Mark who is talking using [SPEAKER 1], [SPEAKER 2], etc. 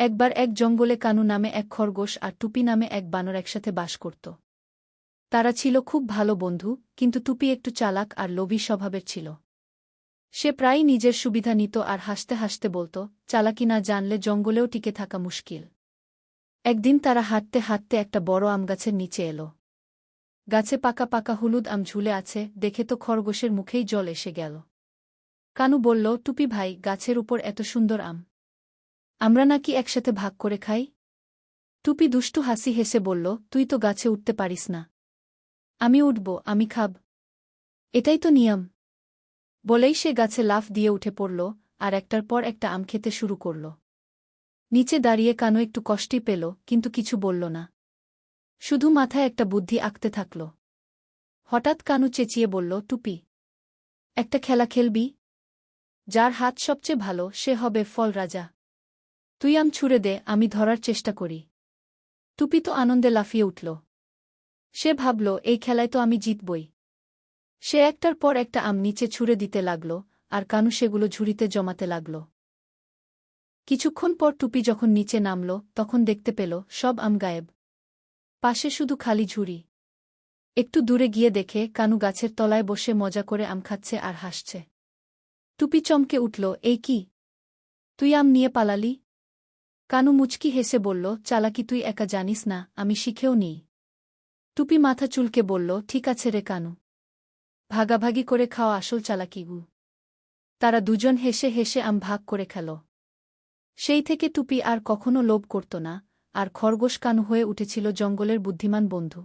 [SPEAKER 1] একবার এক জঙ্গলে কানু নামে এক খরগোশ আর টুপি নামে এক বানর একসাথে বাস করত। তারা ছিল খুব ভালো বন্ধু, কিন্তু টুপি একটু চালাক আর লোভী স্বভাবের ছিল। সে প্রায়ই নিজের সুবিধা নিত আর হাসতে হাসতে বলত, চালাকি না জানলে জঙ্গলেও টিকে থাকা মুশকিল। একদিন তারা হাঁটতে হাঁটতে একটা বড় আমগাছের নিচে এল। গাছে পাকা পাকা হলুদ আম ঝুলে আছে দেখে তো খরগোশের মুখেই জল এসে গেল। কানু বলল, টুপি ভাই, গাছের উপর এত সুন্দর আম, আমরা নাকি একসাথে ভাগ করে খাই? টুপি দুষ্টু হাসি হেসে বলল, তুই তো গাছে উঠতে পারিস না। আমি উঠব, আমি খাব, এটাই তো নিয়ম। বলেই সে গাছে লাফ দিয়ে উঠে পড়ল আর একটার পর একটা আম খেতে শুরু করল। নিচে দাঁড়িয়ে কানু একটু কষ্টই পেল, কিন্তু কিছু বলল না। শুধু মাথায় একটা বুদ্ধি আঁকতে থাকল। হঠাৎ কানু চেঁচিয়ে বলল, টুপি, একটা খেলা খেলবি? যার হাত সবচেয়ে ভালো সে হবে ফল রাজা। তুই আম ছুঁড়ে দে, আমি ধরার চেষ্টা করি। টুপি তো আনন্দে লাফিয়ে উঠল। সে ভাবল, এই খেলায় তো আমি জিতবই। সে একটার পর একটা আম নিচে ছুঁড়ে দিতে লাগল, আর কানু সেগুলো ঝুড়িতে জমাতে লাগল। কিছুক্ষণ পর টুপি যখন নিচে নামল, তখন দেখতে পেল সব আম গায়েব। পাশে শুধু খালি ঝুড়ি। একটু দূরে গিয়ে দেখে কানু গাছের তলায় বসে মজা করে আম খাচ্ছে আর হাসছে। টুপি চমকে উঠল, এই কি, তুই আম নিয়ে পালালি? কানু মুচকি হেসে বলল, চালাকি তুই একা জানিস না, আমি শিখেও নিই। টুপি মাথা চুলকে বলল, ঠিক আছে রে কানু, ভাগাভাগি করে খাওয়া আসল চালাকি গু। তারা দুজন হেসে হেসে আম ভাগ করে খেল। সেই থেকে টুপি আর কখনো লোভ করত না, আর খরগোশ কানু হয়ে উঠেছিল জঙ্গলের বুদ্ধিমান বন্ধু।